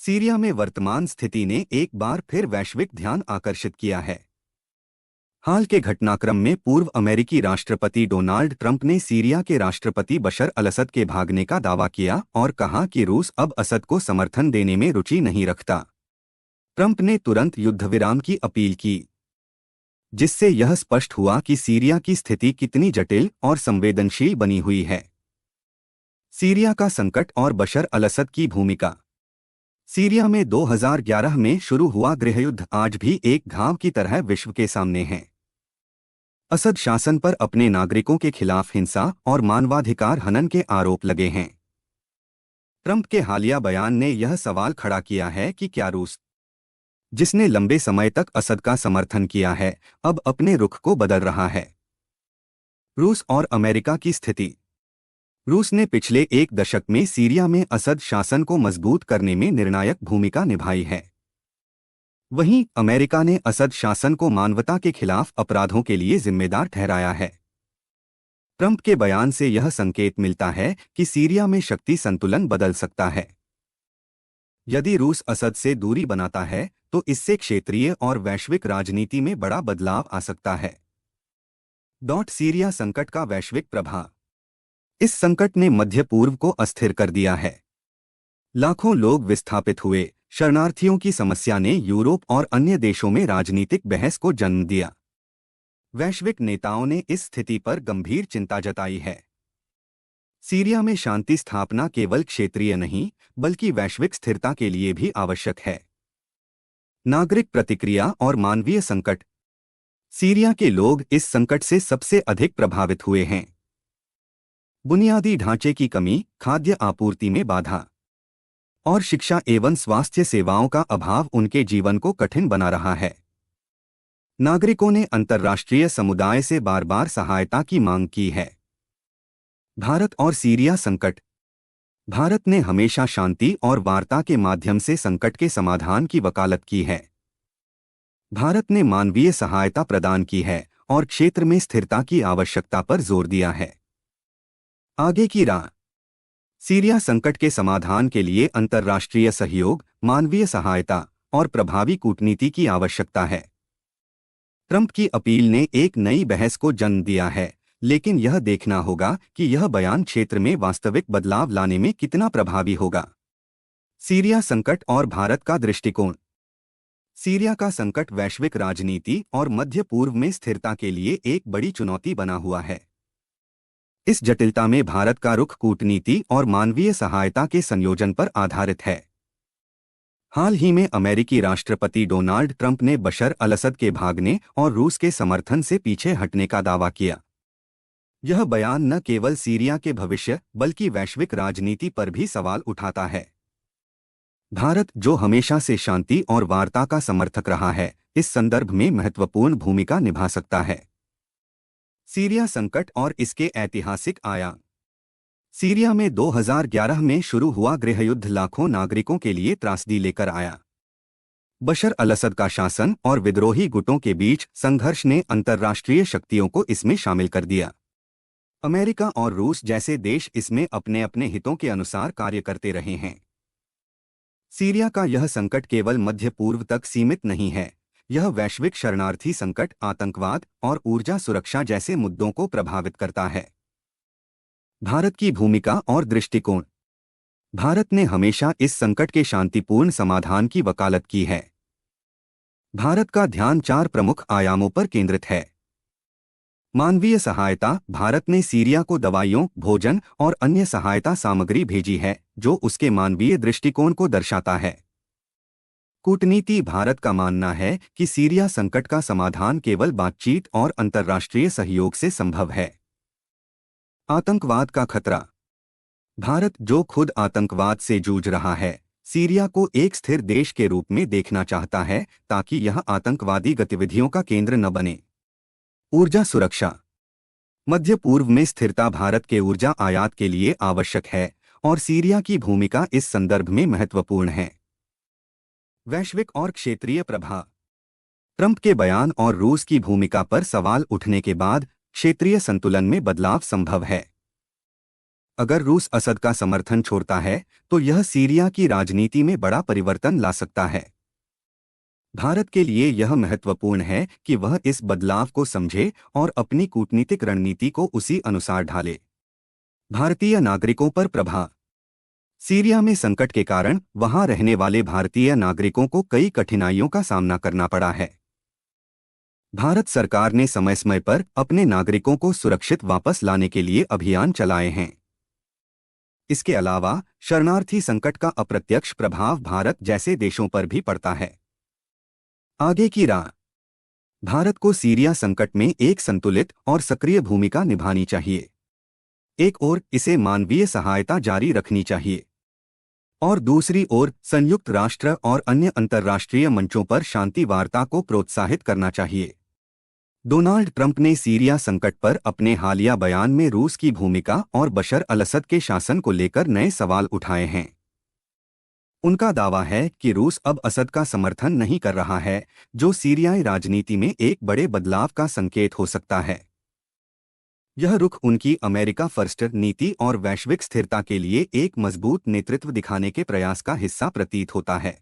Syria में वर्तमान स्थिति ने एक बार फिर वैश्विक ध्यान आकर्षित किया है। हाल के घटनाक्रम में पूर्व अमेरिकी राष्ट्रपति डोनाल्ड ट्रंप ने सीरिया के राष्ट्रपति बशर अल असद के भागने का दावा किया और कहा कि रूस अब असद को समर्थन देने में रुचि नहीं रखता। ट्रंप ने तुरंत युद्धविराम की अपील की, जिससे यह स्पष्ट हुआ कि सीरिया की स्थिति कितनी जटिल और संवेदनशील बनी हुई है। सीरिया का संकट और बशर अल असद की भूमिका। सीरिया में 2011 में शुरू हुआ गृहयुद्ध आज भी एक घाव की तरह विश्व के सामने है। असद शासन पर अपने नागरिकों के खिलाफ हिंसा और मानवाधिकार हनन के आरोप लगे हैं। ट्रंप के हालिया बयान ने यह सवाल खड़ा किया है कि क्या रूस, जिसने लंबे समय तक असद का समर्थन किया है, अब अपने रुख को बदल रहा है। रूस और अमेरिका की स्थिति। रूस ने पिछले एक दशक में सीरिया में असद शासन को मजबूत करने में निर्णायक भूमिका निभाई है। वहीं अमेरिका ने असद शासन को मानवता के खिलाफ अपराधों के लिए जिम्मेदार ठहराया है। ट्रंप के बयान से यह संकेत मिलता है कि सीरिया में शक्ति संतुलन बदल सकता है। यदि रूस असद से दूरी बनाता है तो इससे क्षेत्रीय और वैश्विक राजनीति में बड़ा बदलाव आ सकता है। सीरिया संकट का वैश्विक प्रभाव। इस संकट ने मध्य पूर्व को अस्थिर कर दिया है। लाखों लोग विस्थापित हुए। शरणार्थियों की समस्या ने यूरोप और अन्य देशों में राजनीतिक बहस को जन्म दिया। वैश्विक नेताओं ने इस स्थिति पर गंभीर चिंता जताई है। सीरिया में शांति स्थापना केवल क्षेत्रीय नहीं बल्कि वैश्विक स्थिरता के लिए भी आवश्यक है। नागरिक प्रतिक्रिया और मानवीय संकट। सीरिया के लोग इस संकट से सबसे अधिक प्रभावित हुए हैं। बुनियादी ढांचे की कमी, खाद्य आपूर्ति में बाधा और शिक्षा एवं स्वास्थ्य सेवाओं का अभाव उनके जीवन को कठिन बना रहा है। नागरिकों ने अंतर्राष्ट्रीय समुदाय से बार बार सहायता की मांग की है। भारत और सीरिया संकट। भारत ने हमेशा शांति और वार्ता के माध्यम से संकट के समाधान की वकालत की है। भारत ने मानवीय सहायता प्रदान की है और क्षेत्र में स्थिरता की आवश्यकता पर जोर दिया है। आगे की राह। सीरिया संकट के समाधान के लिए अंतर्राष्ट्रीय सहयोग, मानवीय सहायता और प्रभावी कूटनीति की आवश्यकता है। ट्रंप की अपील ने एक नई बहस को जन्म दिया है, लेकिन यह देखना होगा कि यह बयान क्षेत्र में वास्तविक बदलाव लाने में कितना प्रभावी होगा। सीरिया संकट और भारत का दृष्टिकोण। सीरिया का संकट वैश्विक राजनीति और मध्य पूर्व में स्थिरता के लिए एक बड़ी चुनौती बना हुआ है। इस जटिलता में भारत का रुख कूटनीति और मानवीय सहायता के संयोजन पर आधारित है। हाल ही में अमेरिकी राष्ट्रपति डोनाल्ड ट्रंप ने बशर अल असद के भागने और रूस के समर्थन से पीछे हटने का दावा किया। यह बयान न केवल सीरिया के भविष्य बल्कि वैश्विक राजनीति पर भी सवाल उठाता है। भारत, जो हमेशा से शांति और वार्ता का समर्थक रहा है, इस संदर्भ में महत्वपूर्ण भूमिका निभा सकता है। सीरिया संकट और इसके ऐतिहासिक आयाम। सीरिया में 2011 में शुरू हुआ गृहयुद्ध लाखों नागरिकों के लिए त्रासदी लेकर आया। बशर अल असद का शासन और विद्रोही गुटों के बीच संघर्ष ने अंतर्राष्ट्रीय शक्तियों को इसमें शामिल कर दिया। अमेरिका और रूस जैसे देश इसमें अपने अपने हितों के अनुसार कार्य करते रहे हैं। सीरिया का यह संकट केवल मध्य पूर्व तक सीमित नहीं है, यह वैश्विक शरणार्थी संकट, आतंकवाद और ऊर्जा सुरक्षा जैसे मुद्दों को प्रभावित करता है। भारत की भूमिका और दृष्टिकोण। भारत ने हमेशा इस संकट के शांतिपूर्ण समाधान की वकालत की है। भारत का ध्यान 4 प्रमुख आयामों पर केंद्रित है। मानवीय सहायता। भारत ने सीरिया को दवाइयों, भोजन और अन्य सहायता सामग्री भेजी है, जो उसके मानवीय दृष्टिकोण को दर्शाता है। कूटनीति। भारत का मानना है कि सीरिया संकट का समाधान केवल बातचीत और अंतर्राष्ट्रीय सहयोग से संभव है। आतंकवाद का खतरा। भारत, जो खुद आतंकवाद से जूझ रहा है, सीरिया को एक स्थिर देश के रूप में देखना चाहता है ताकि यह आतंकवादी गतिविधियों का केंद्र न बने। ऊर्जा सुरक्षा। मध्य पूर्व में स्थिरता भारत के ऊर्जा आयात के लिए आवश्यक है और सीरिया की भूमिका इस संदर्भ में महत्वपूर्ण है। वैश्विक और क्षेत्रीय प्रभाव। ट्रंप के बयान और रूस की भूमिका पर सवाल उठने के बाद क्षेत्रीय संतुलन में बदलाव संभव है। अगर रूस असद का समर्थन छोड़ता है तो यह सीरिया की राजनीति में बड़ा परिवर्तन ला सकता है। भारत के लिए यह महत्वपूर्ण है कि वह इस बदलाव को समझे और अपनी कूटनीतिक रणनीति को उसी अनुसार ढाले। भारतीय नागरिकों पर प्रभाव। सीरिया में संकट के कारण वहां रहने वाले भारतीय नागरिकों को कई कठिनाइयों का सामना करना पड़ा है। भारत सरकार ने समय समय पर अपने नागरिकों को सुरक्षित वापस लाने के लिए अभियान चलाए हैं। इसके अलावा शरणार्थी संकट का अप्रत्यक्ष प्रभाव भारत जैसे देशों पर भी पड़ता है। आगे की राह। भारत को सीरिया संकट में एक संतुलित और सक्रिय भूमिका निभानी चाहिए। एक ओर इसे मानवीय सहायता जारी रखनी चाहिए और दूसरी ओर संयुक्त राष्ट्र और अन्य अंतर्राष्ट्रीय मंचों पर शांति वार्ता को प्रोत्साहित करना चाहिए। डोनाल्ड ट्रंप ने सीरिया संकट पर अपने हालिया बयान में रूस की भूमिका और बशर अल असद के शासन को लेकर नए सवाल उठाए हैं। उनका दावा है कि रूस अब असद का समर्थन नहीं कर रहा है, जो सीरियाई राजनीति में एक बड़े बदलाव का संकेत हो सकता है। यह रुख उनकी अमेरिका फर्स्ट नीति और वैश्विक स्थिरता के लिए एक मजबूत नेतृत्व दिखाने के प्रयास का हिस्सा प्रतीत होता है।